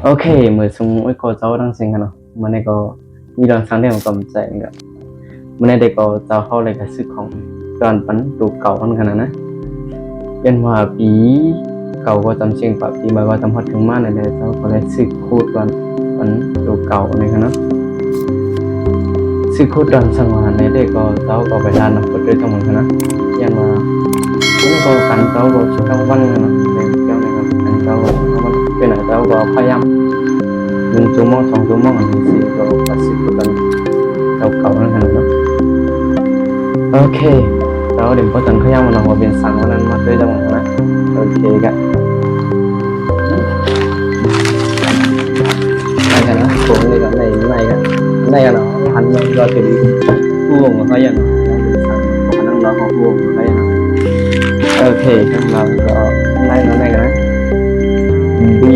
โอเคมือซุงไว้ก็เจ้าทั้งสิ่งกันเนาะมันนี่ก็มีเรื่องสังเรื่องกำใจก็มันนี่ได้ก็เจ้าเข้าเลยก็ซื้อของตอนปันดูเก่าอันขนาดนะยันว่าปีเก่าก็จำเชียงปะปีมาก็จำฮอดถึงมาในเจ้าก็เลยซื้อคูดวันปันดูเก่าในขนาดซื้อคูดดันสังวานในได้ก็เจ้าก็ไปร้านนำก็ด้วยทั้งหมดนะยันว่ามันก็กันเจ้าก็ทั้งวันกันนะในเจ้านะครับกันเจ้าก็ทั้งวันเป็นเจ้าก็พยายาม1ชั่วโมง2ชั่วโมงอันนี้สิก็สิบกันเก่าๆนั่นขนาดเนาะโอเคแล้วเดี๋ยวพอจันขยันมันว่าเป็นสั่งวันนั้นมาด้วยจังนะโอเคกะได้กันนะผมนี่ก็ในกันเนาะหันมารอถึงผู้วงก็ยังเป็นสั่งของนั่งรอของผู้วงก็ยังโอเคครับเราก็ได้กันนะดี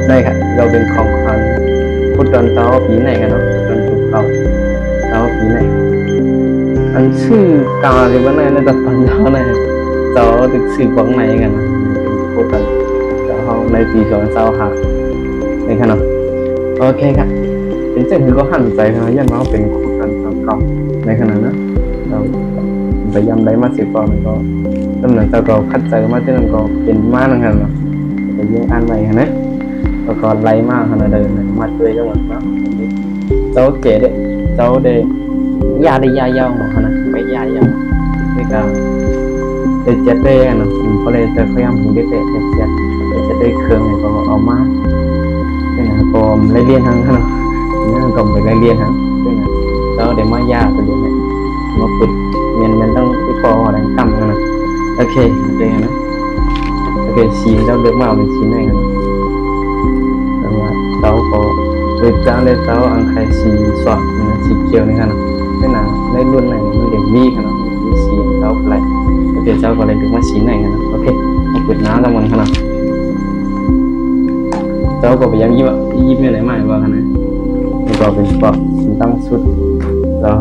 ได้ครับเราเป็นของขวัญพุทธตอนเช้าปีไหนกันเนาะตอนถูกเก่าเช้าปีไหนอันชื่อกาหรือว่าไหนในตอนเช้าไหนเช้าตึกสื่อของไหนกันนะพุทธตอนเช้าในปี2025นี่ครับเนาะโอเคครับเป็นจังคือก็หันใจนะยันว่าเป็นพุทธตอนเก่าในขณะนั้นเราพยายามได้มา10ก่อนก็ตำแหน่งเจ้าก็คัดใจมาที่นั่นก็เป็นมานั่นกันเนาะก็ยังอ่านไว้นะแล้วก็ไล่มาขนาดเดิมมาด้วยจังหวัดเนาะเจ้าเก๋เด้เจ้าเด้ยาได้ยายาวเนาะนะไม่ยายาวนี่ก็ได้เจ็ดได้เนาะก็เลยจะพยายามถึงได้เจ็ดจะได้เครื่องก็เอามาเป็นนะก็เรียนทั้งเนาะนี่ก็ไปเรียนทั้งเป็นนะเจ้าได้มายาตัวเดียวเนี่ยมาฝึกมันต้องที่พออะไรต่ำนะโอเคได้นะโอเคชีเจ้าเลือกมาเป็นชีไหนกันเจ้าก็โดยจ้างได้เจ้าอังไคสีสวดนะสีเขียวนี่กันนะเป็นน่ะในรุ่นไหนมันเด็กมีกันนะมีสีเจ้าอะไรโอเคเจ้าก็เลยถึงมาสีไหนกันนะโอเคเอาเปิดน้ำแล้วมันกันนะเจ้าก็พยายามยิ้มอะไรใหม่ว่ากันนะแล้วก็เป็นปอกตั้งสุดแล้ว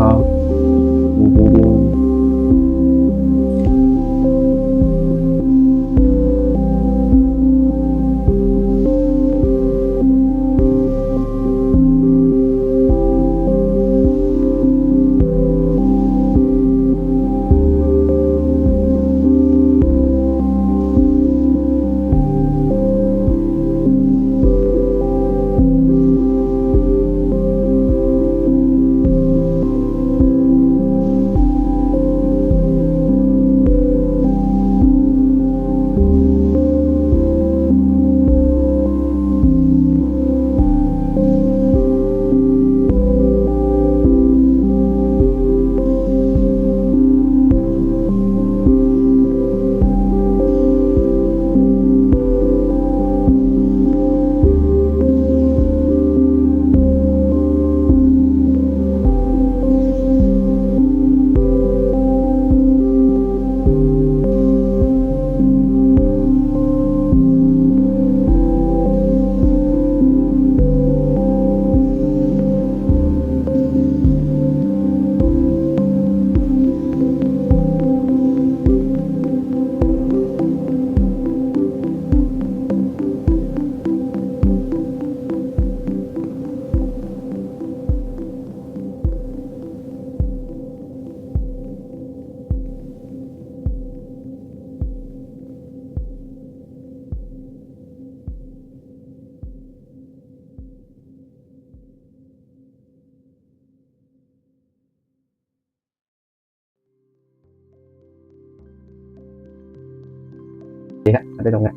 ดีครับได้ตรงนี้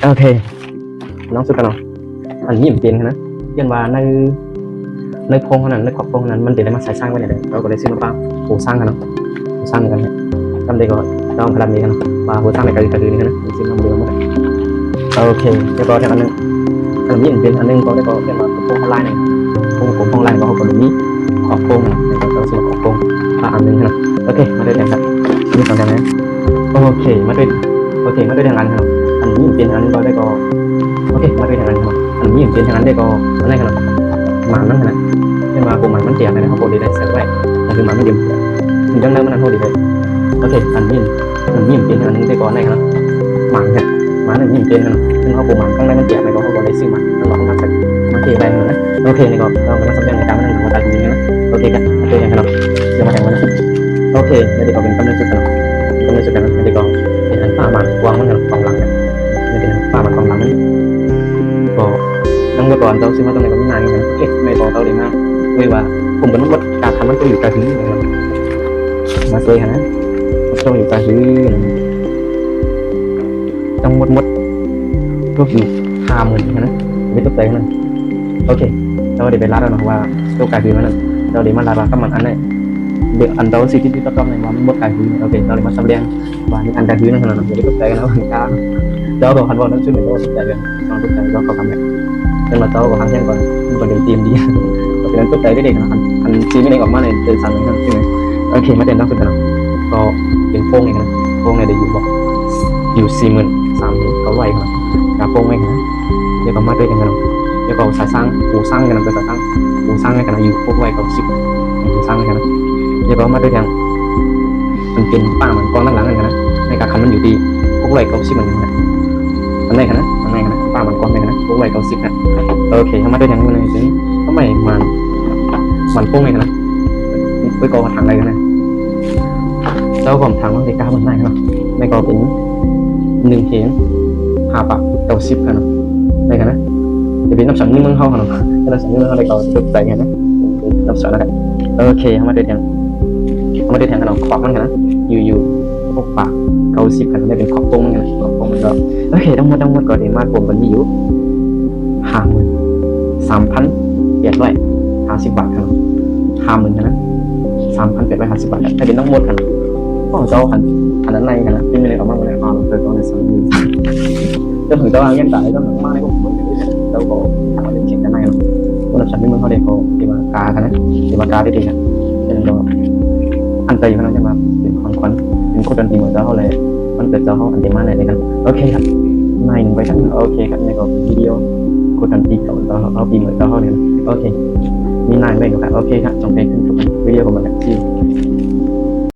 โอเคน้องสุดกันเนาะอันนี้เปลี่ยนนะยันว่าในโพงนั้นในขอบโพงนั้นมันได้มาใส่สร้างไว้ได้เราก็เลยซื้อมาโหสร้างกันเนาะสร้างกันเนี่ยทำได้ก็ต้องพลังนี้กันมาโหสร้างในกระดือนี่นะซื้อมาเดียวมาโอเคแล้วก็อย่างนึงอันนี้เป็นอันนึงก็ได้ก็เรียกว่าโพงออนไลน์โพงไลน์ก็เขาก็มีขอบโพงแล้วก็ซื้อขอบโพงมาอันนึงนะโอเคมาด้วยกันครับนี่สองอย่างนะโอเคมาด้วยทางอันครับอันนี้เป็นอันก็ได้ก็โอเคมาด้วยทางอันครับอันนี้เป็นทางอันได้ก็อันไหนครับหมันนั่นนะเรียกว่ากูหมันมันเจียบนะเขาบอกได้เสร็จไว้แต่คือหมันไม่เดียวถึงจังนั้นมันโทษดีเลยโอเคอันนี้เป็นทางอันนึงได้ก็ไหนครับหมัน มาหนึ่งเจนนะซึ่งเขาปลูกมันข้างในมันเปียกในก็เขาก็เลยซื้อมันแล้วเราเอามาใส่มาเทไปนะโอเคในก็เรากำลังสำเร็จในการมันของการยิงนะโอเคกันตัวอย่างกันเนาะเดี๋ยวมาแทงมันโอเคไม่ได้ก็เป็นกำเนิดสุดกันกำเนิดสุดกันไม่ได้ก็เป็นอันป้ามันวางมันกันกองหลังกันไม่เป็นป้ามันกองหลังมันก็ตั้งแต่ก่อนเราซื้อมาตรงไหนก็ไม่นานกันเอ๊ะไม่บอกเราเลยมากเลยว่าผมเป็นวัดการทำมันตัวอยู่การถือมาเลยฮะตัวอยู่การถือต้องมดก็อยู่50,000นะไม่ต้องใจมันโอเคเราเดี๋ยวไปรัดแล้วนะว่าตัวการถือมันเราเดี๋ยวมารัดก็มันอันไหนเดี๋ยวอันเราสิที่ต้องในว่ามันมดการถือโอเคเราเดี๋ยวมาแสดงว่านี่อันการถือนั่นขนาดนั้นเดี๋ยวต้องใจกันนะวันกลางเราบอกคันบอกนั้นช่วยหน่อยเราใจกันเราต้องใจเราเขาทำแบบเป็นมาเต้ากับทางแจ้งก่อนมันก็เดี๋ยวเตรียมดีเพราะฉะนั้นต้องใจได้เด็กนะอันซีไม่ได้ออกมาในเดินสั่งนั่นใช่ไหมโอเคมาเดินต้องสุดกันนะก็เป็นโป้งเองนะโป้งในเดี๋ยวอยู่43,000ก็ไหวครับกาโป้งไม่นะเดี๋ยวก็มาด้วยกันนะเดี๋ยวก็สายสร้างปูสร้างกันนะเป็นสายสร้างปูสร้างให้กันนะอยู่พวกไหวกับ10ปูสร้างให้กันนะเดี๋ยวก็มาด้วยกันมันเป็นป้ามันกองหลังกันนะในการคันมันอยู่ดีพวกไหวกับ10มันนะอันไหนกันนะป้ามันกองไหนกันนะพวกไหวกับ10นะโอเคทำมาด้วยกันมันเลยซึ่งทำไมมันโป้งไงกันนะไปกองทางอะไรกันนะแล้วผมทางว่าในกามันไหนกันนะในกองเป็น1เพลง5 ปาก90กันเนาะได้กันนะจะเป็นน้ำสันนี่มึงเข้ากันเนาะถ้าน้ำสันนี่มึงเข้าได้ก็ตกใจกันนะน้ำสันนะครับโอเคเข้ามาเดินทางกันเนาะขอบมันกันนะอยู่6 ปาก90กันได้เป็นขอบตรงมันกันขอบตรงมันก็โอเคทั้งหมดก็ได้มากกว่ามันมีอยู่53,850 บาทกันเนาะ50,000นะ3,850 บาทถ้าเป็นทั้งหมดกันก็เจ้าอันนั้นในกันนะที่ไม่ได้ออกมาเลยเกิดตอนใน30,000จะถึงตัวยังตายก็หนักมากในพวกมันแล้วก็ทำอะไรเช็คกันในเนาะวันฉันไม่เหมือนเขาเด็กเขาตีมากากันนะตีมากาได้ดีนะฉะนั้นก็อันใจเขาจะมาเป็นควันเป็นคนดันตีเหมือนเจ้าเขาเลยมันเกิดเจ้าเขาอันเดมาในกันโอเคครับในหนึ่งไปกันโอเคครับในก็วิดีโอคนดันตีเขาเอาตีเหมือนเจ้าเขาเลยโอเคมีนายไม่หรอกครับโอเคครับจงไปขึ้นทุกวิดีโอของมันที่